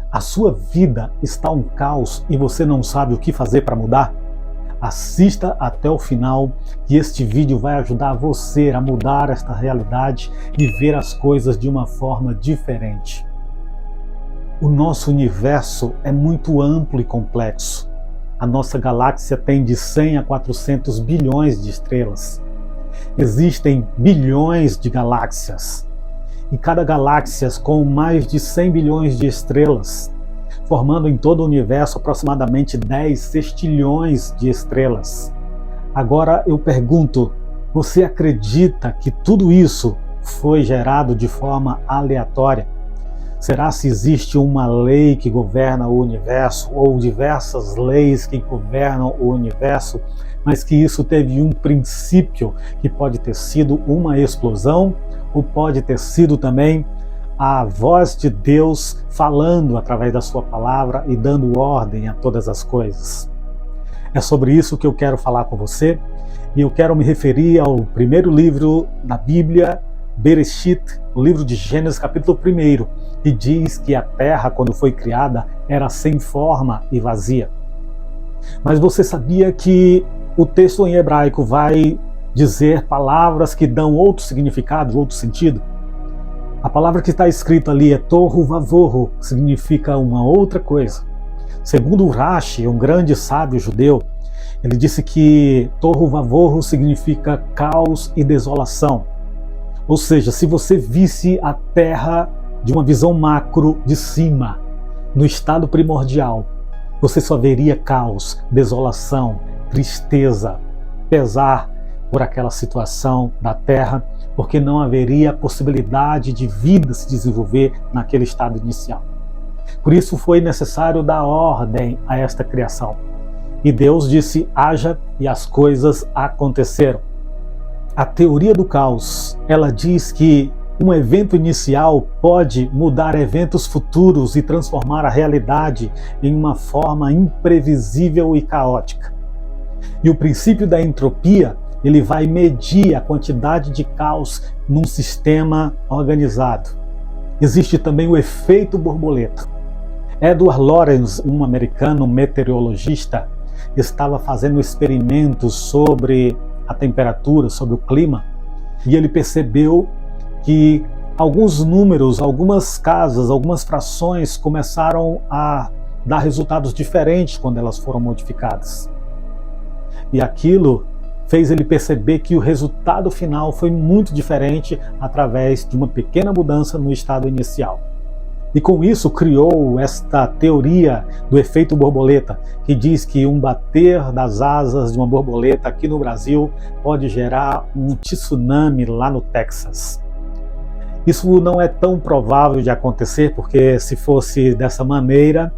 A sua vida está um caos e você não sabe o que fazer para mudar? Assista até o final e este vídeo vai ajudar você a mudar esta realidade e ver as coisas de uma forma diferente. O nosso universo é muito amplo e complexo. A nossa galáxia tem de 100 a 400 bilhões de estrelas. Existem bilhões de galáxias. E cada galáxia com mais de 100 bilhões de estrelas, formando em todo o universo aproximadamente 10 sextilhões de estrelas. Agora eu pergunto, você acredita que tudo isso foi gerado de forma aleatória? Será se existe uma lei que governa o universo, ou diversas leis que governam o universo, mas que isso teve um princípio que pode ter sido uma explosão, ou pode ter sido também a voz de Deus falando através da sua palavra e dando ordem a todas as coisas? É sobre isso que eu quero falar com você, e eu quero me referir ao primeiro livro da Bíblia, Bereshit, o livro de Gênesis, capítulo 1, que diz que a terra, quando foi criada, era sem forma e vazia. Mas você sabia que o texto em hebraico vai dizer palavras que dão outro significado, outro sentido? A palavra que está escrita ali é Tohu Vavohu, significa uma outra coisa. Segundo o Rashi, um grande sábio judeu, ele disse que Tohu Vavohu significa caos e desolação. Ou seja, se você visse a Terra de uma visão macro de cima, no estado primordial, você só veria caos, desolação, tristeza, pesar por aquela situação da Terra, porque não haveria possibilidade de vida se desenvolver naquele estado inicial. Por isso foi necessário dar ordem a esta criação. E Deus disse, haja, e as coisas aconteceram. A teoria do caos, ela diz que um evento inicial pode mudar eventos futuros e transformar a realidade em uma forma imprevisível e caótica. E o princípio da entropia, ele vai medir a quantidade de caos num sistema organizado. Existe também o efeito borboleta. Edward Lorenz, um americano meteorologista, estava fazendo experimentos sobre a temperatura, sobre o clima, e ele percebeu que alguns números, algumas casas, algumas frações começaram a dar resultados diferentes quando elas foram modificadas. E aquilo fez ele perceber que o resultado final foi muito diferente através de uma pequena mudança no estado inicial. E com isso criou esta teoria do efeito borboleta, que diz que um bater das asas de uma borboleta aqui no Brasil pode gerar um tsunami lá no Texas. Isso não é tão provável de acontecer, porque se fosse dessa maneira,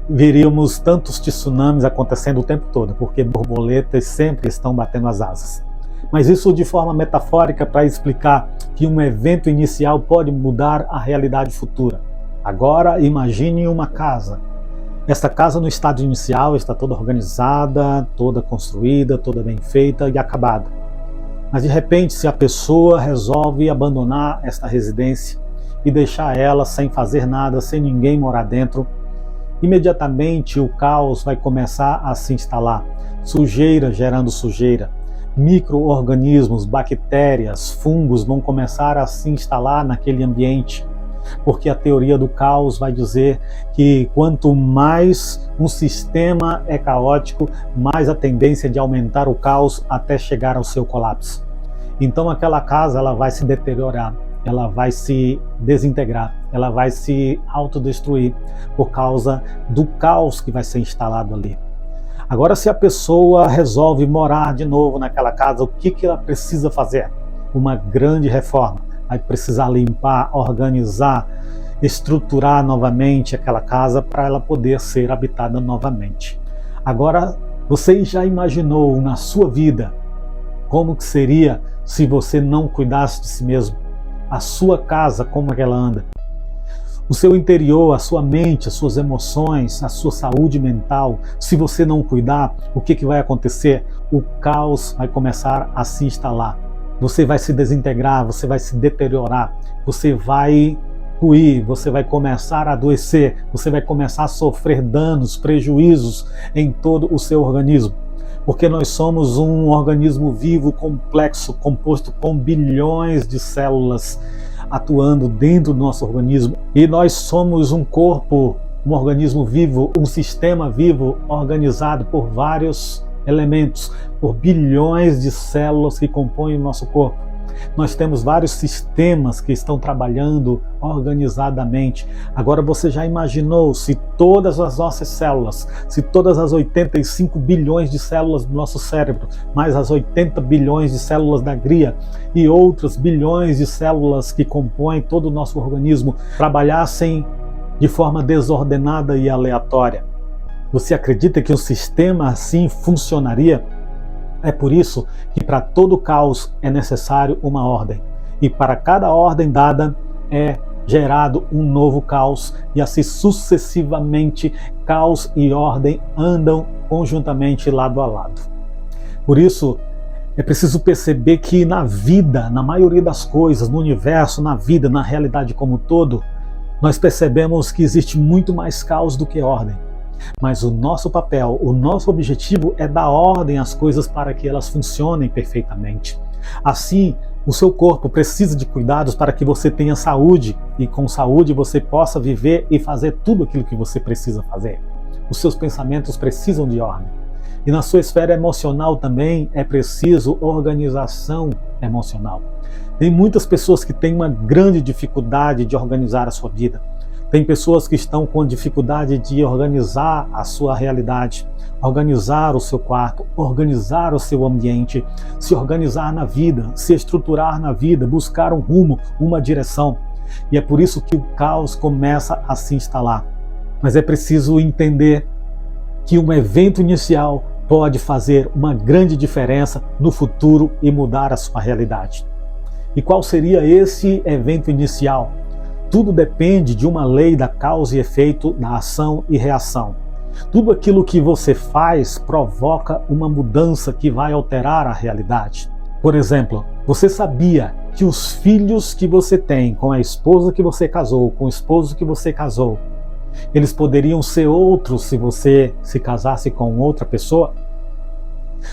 veríamos tantos tsunamis acontecendo o tempo todo, porque borboletas sempre estão batendo as asas. Mas isso de forma metafórica para explicar que um evento inicial pode mudar a realidade futura. Agora imagine uma casa. Esta casa no estado inicial está toda organizada, toda construída, toda bem feita e acabada. Mas de repente, se a pessoa resolve abandonar esta residência e deixar ela sem fazer nada, sem ninguém morar dentro, imediatamente o caos vai começar a se instalar. Sujeira gerando sujeira. Micro-organismos, bactérias, fungos vão começar a se instalar naquele ambiente. Porque a teoria do caos vai dizer que quanto mais um sistema é caótico, mais a tendência de aumentar o caos até chegar ao seu colapso. Então aquela casa ela vai se deteriorar, ela vai se desintegrar, ela vai se autodestruir por causa do caos que vai ser instalado ali. Agora, se a pessoa resolve morar de novo naquela casa, o que ela precisa fazer? Uma grande reforma. Vai precisar limpar, organizar, estruturar novamente aquela casa para ela poder ser habitada novamente. Agora, você já imaginou na sua vida como que seria se você não cuidasse de si mesmo? A sua casa, como é que ela anda? O seu interior, a sua mente, as suas emoções, a sua saúde mental, se você não cuidar, o que vai acontecer? O caos vai começar a se instalar. Você vai se desintegrar, você vai se deteriorar, você vai ruir, você vai começar a adoecer, você vai começar a sofrer danos, prejuízos em todo o seu organismo. Porque nós somos um organismo vivo complexo, composto com bilhões de células atuando dentro do nosso organismo. E nós somos um corpo, um organismo vivo, um sistema vivo organizado por vários elementos, por bilhões de células que compõem o nosso corpo. Nós temos vários sistemas que estão trabalhando organizadamente. Agora você já imaginou se todas as nossas células, se todas as 85 bilhões de células do nosso cérebro, mais as 80 bilhões de células da glia e outros bilhões de células que compõem todo o nosso organismo trabalhassem de forma desordenada e aleatória? Você acredita que um sistema assim funcionaria? É por isso que para todo caos é necessário uma ordem. E para cada ordem dada é gerado um novo caos. E assim sucessivamente, caos e ordem andam conjuntamente lado a lado. Por isso, é preciso perceber que na vida, na maioria das coisas, no universo, na vida, na realidade como um todo, nós percebemos que existe muito mais caos do que ordem. Mas o nosso papel, o nosso objetivo é dar ordem às coisas para que elas funcionem perfeitamente. Assim, o seu corpo precisa de cuidados para que você tenha saúde e com saúde você possa viver e fazer tudo aquilo que você precisa fazer. Os seus pensamentos precisam de ordem. E na sua esfera emocional também é preciso organização emocional. Tem muitas pessoas que têm uma grande dificuldade de organizar a sua vida. Tem pessoas que estão com dificuldade de organizar a sua realidade, organizar o seu quarto, organizar o seu ambiente, se organizar na vida, se estruturar na vida, buscar um rumo, uma direção. E é por isso que o caos começa a se instalar. Mas é preciso entender que um evento inicial pode fazer uma grande diferença no futuro e mudar a sua realidade. E qual seria esse evento inicial? Tudo depende de uma lei da causa e efeito, da ação e reação. Tudo aquilo que você faz provoca uma mudança que vai alterar a realidade. Por exemplo, você sabia que os filhos que você tem com a esposa que você casou, com o esposo que você casou, eles poderiam ser outros se você se casasse com outra pessoa?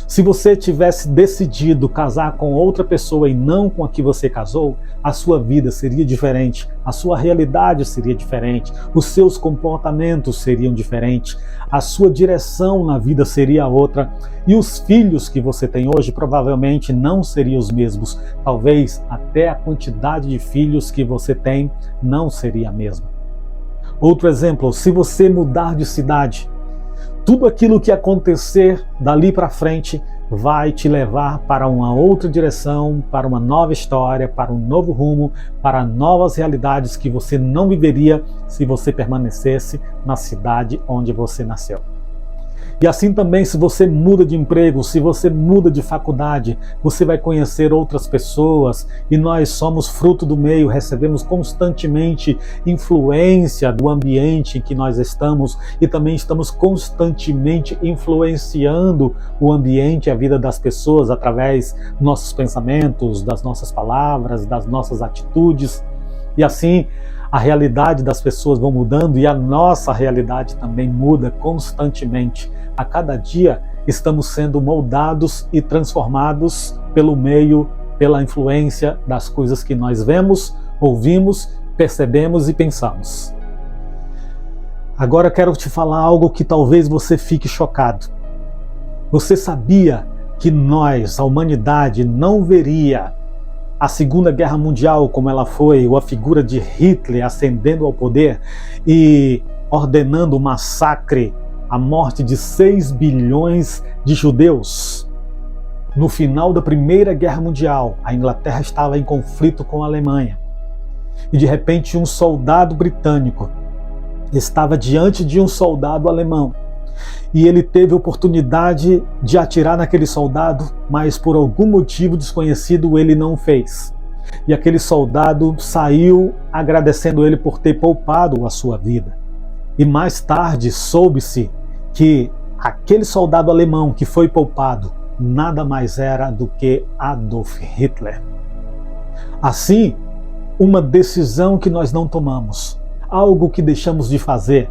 Se você tivesse decidido casar com outra pessoa e não com a que você casou, a sua vida seria diferente, a sua realidade seria diferente, os seus comportamentos seriam diferentes, a sua direção na vida seria outra e os filhos que você tem hoje provavelmente não seriam os mesmos. Talvez até a quantidade de filhos que você tem não seria a mesma. Outro exemplo, se você mudar de cidade, tudo aquilo que acontecer dali para frente vai te levar para uma outra direção, para uma nova história, para um novo rumo, para novas realidades que você não viveria se você permanecesse na cidade onde você nasceu. E assim também, se você muda de emprego, se você muda de faculdade, você vai conhecer outras pessoas e nós somos fruto do meio, recebemos constantemente influência do ambiente em que nós estamos e também estamos constantemente influenciando o ambiente, a vida das pessoas através dos nossos pensamentos, das nossas palavras, das nossas atitudes. E assim, a realidade das pessoas vai mudando e a nossa realidade também muda constantemente. A cada dia estamos sendo moldados e transformados pelo meio, pela influência das coisas que nós vemos, ouvimos, percebemos e pensamos. Agora quero te falar algo que talvez você fique chocado. Você sabia que nós, a humanidade, não veria a Segunda Guerra Mundial como ela foi, ou a figura de Hitler ascendendo ao poder e ordenando o massacre, a morte de 6 bilhões de judeus? No final da Primeira Guerra Mundial, a Inglaterra estava em conflito com a Alemanha. E de repente um soldado britânico estava diante de um soldado alemão. E ele teve a oportunidade de atirar naquele soldado, mas por algum motivo desconhecido ele não fez. E aquele soldado saiu agradecendo ele por ter poupado a sua vida. E mais tarde soube-se que aquele soldado alemão que foi poupado nada mais era do que Adolf Hitler. Assim, uma decisão que nós não tomamos, algo que deixamos de fazer,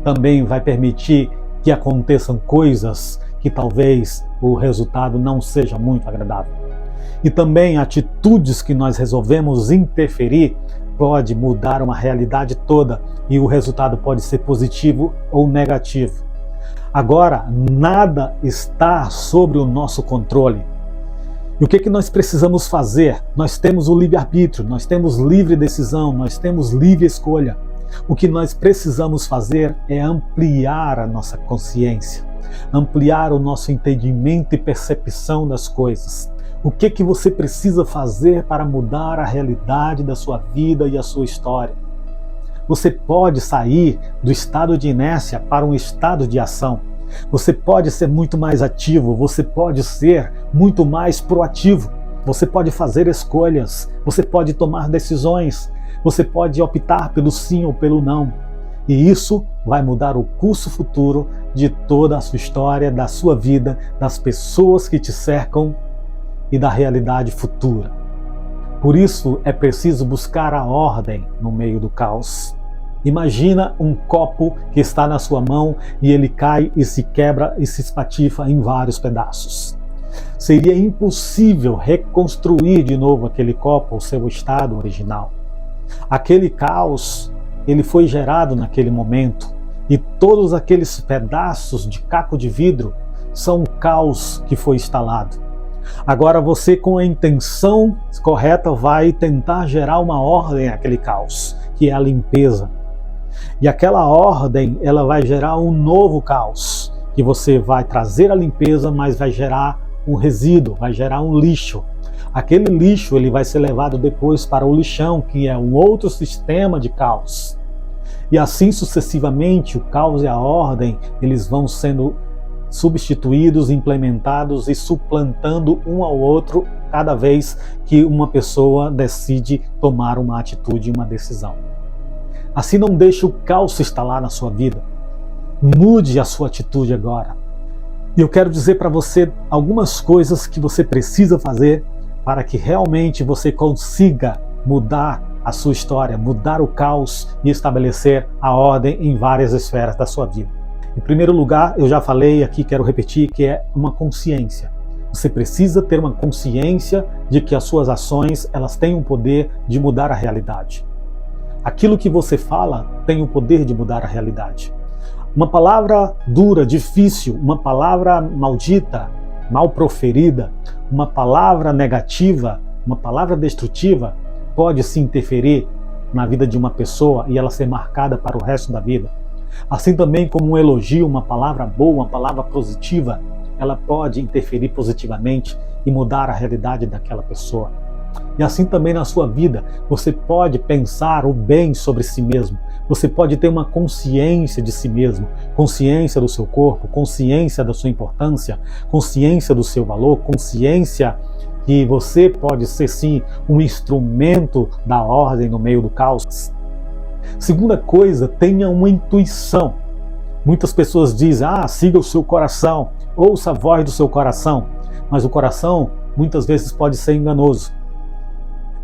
também vai permitir que aconteçam coisas que talvez o resultado não seja muito agradável. E também atitudes que nós resolvemos interferir pode mudar uma realidade toda e o resultado pode ser positivo ou negativo. Agora, nada está sobre o nosso controle. E o que nós precisamos fazer? Nós temos o livre-arbítrio, nós temos livre decisão, nós temos livre escolha. O que nós precisamos fazer é ampliar a nossa consciência, ampliar o nosso entendimento e percepção das coisas. O que você precisa fazer para mudar a realidade da sua vida e a sua história? Você pode sair do estado de inércia para um estado de ação. Você pode ser muito mais ativo, você pode ser muito mais proativo. Você pode fazer escolhas, você pode tomar decisões, você pode optar pelo sim ou pelo não. E isso vai mudar o curso futuro de toda a sua história, da sua vida, das pessoas que te cercam e da realidade futura. Por isso é preciso buscar a ordem no meio do caos. Imagina um copo que está na sua mão e ele cai e se quebra e se espatifa em vários pedaços. Seria impossível reconstruir de novo aquele copo ao seu estado original. Aquele caos, ele foi gerado naquele momento e todos aqueles pedaços de caco de vidro são um caos que foi instalado. Agora você, com a intenção correta, vai tentar gerar uma ordem àquele caos, que é a limpeza. E aquela ordem, ela vai gerar um novo caos, que você vai trazer a limpeza, mas vai gerar um resíduo, vai gerar um lixo. Aquele lixo ele vai ser levado depois para o lixão, que é um outro sistema de caos. E assim sucessivamente, o caos e a ordem, eles vão sendo substituídos, implementados e suplantando um ao outro cada vez que uma pessoa decide tomar uma atitude, uma decisão. Assim, não deixe o caos se instalar na sua vida. Mude a sua atitude agora. E eu quero dizer para você algumas coisas que você precisa fazer para que realmente você consiga mudar a sua história, mudar o caos e estabelecer a ordem em várias esferas da sua vida. Em primeiro lugar, eu já falei aqui, quero repetir, que é uma consciência. Você precisa ter uma consciência de que as suas ações, elas têm o poder de mudar a realidade. Aquilo que você fala tem o poder de mudar a realidade. Uma palavra dura, difícil, uma palavra maldita, mal proferida, uma palavra negativa, uma palavra destrutiva, pode se interferir na vida de uma pessoa e ela ser marcada para o resto da vida. Assim também como um elogio, uma palavra boa, uma palavra positiva, ela pode interferir positivamente e mudar a realidade daquela pessoa. E assim também na sua vida, você pode pensar o bem sobre si mesmo, você pode ter uma consciência de si mesmo, consciência do seu corpo, consciência da sua importância, consciência do seu valor, consciência que você pode ser sim um instrumento da ordem no meio do caos. Segunda coisa, tenha uma intuição. Muitas pessoas dizem, siga o seu coração, ouça a voz do seu coração, mas o coração muitas vezes pode ser enganoso.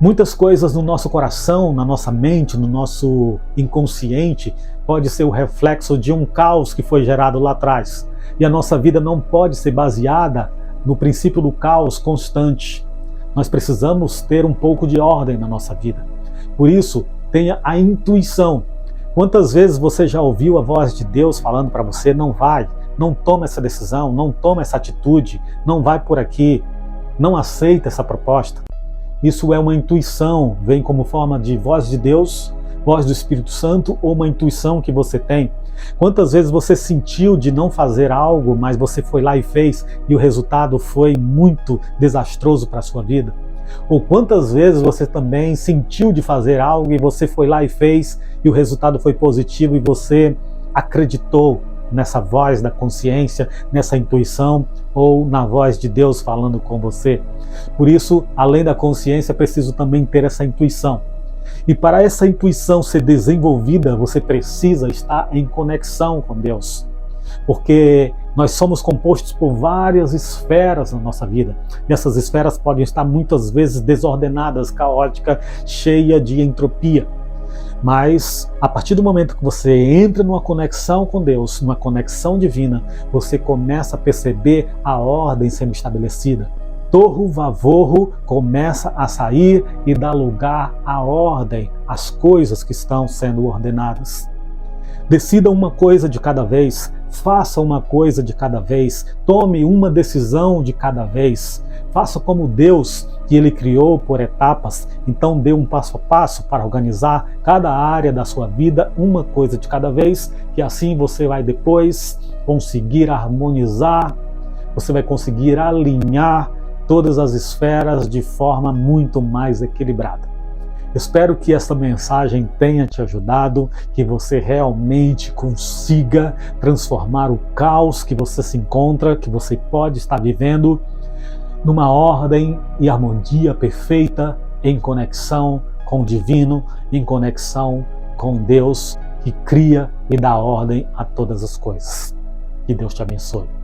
Muitas coisas no nosso coração, na nossa mente, no nosso inconsciente, pode ser o reflexo de um caos que foi gerado lá atrás. E a nossa vida não pode ser baseada no princípio do caos constante. Nós precisamos ter um pouco de ordem na nossa vida. Por isso, tenha a intuição. Quantas vezes você já ouviu a voz de Deus falando para você, não vai, não toma essa decisão, não toma essa atitude, não vai por aqui, não aceita essa proposta? Isso é uma intuição, vem como forma de voz de Deus, voz do Espírito Santo ou uma intuição que você tem. Quantas vezes você sentiu de não fazer algo, mas você foi lá e fez e o resultado foi muito desastroso para a sua vida? Ou quantas vezes você também sentiu de fazer algo e você foi lá e fez e o resultado foi positivo e você acreditou nessa voz da consciência, nessa intuição ou na voz de Deus falando com você? Por isso, além da consciência, é preciso também ter essa intuição. E para essa intuição ser desenvolvida, você precisa estar em conexão com Deus. porque nós somos compostos por várias esferas na nossa vida. E essas esferas podem estar muitas vezes desordenadas, caóticas, cheias de entropia. Mas a partir do momento que você entra numa conexão com Deus, numa conexão divina, você começa a perceber a ordem sendo estabelecida. Torro vavorro começa a sair e dá lugar à ordem, às coisas que estão sendo ordenadas. Decida uma coisa de cada vez, faça uma coisa de cada vez, tome uma decisão de cada vez. Faça como Deus, que Ele criou por etapas, então dê um passo a passo para organizar cada área da sua vida, uma coisa de cada vez, que assim você vai depois conseguir harmonizar, você vai conseguir alinhar todas as esferas de forma muito mais equilibrada. Espero que esta mensagem tenha te ajudado, que você realmente consiga transformar o caos que você se encontra, que você pode estar vivendo, numa ordem e harmonia perfeita, em conexão com o divino, em conexão com Deus, que cria e dá ordem a todas as coisas. Que Deus te abençoe.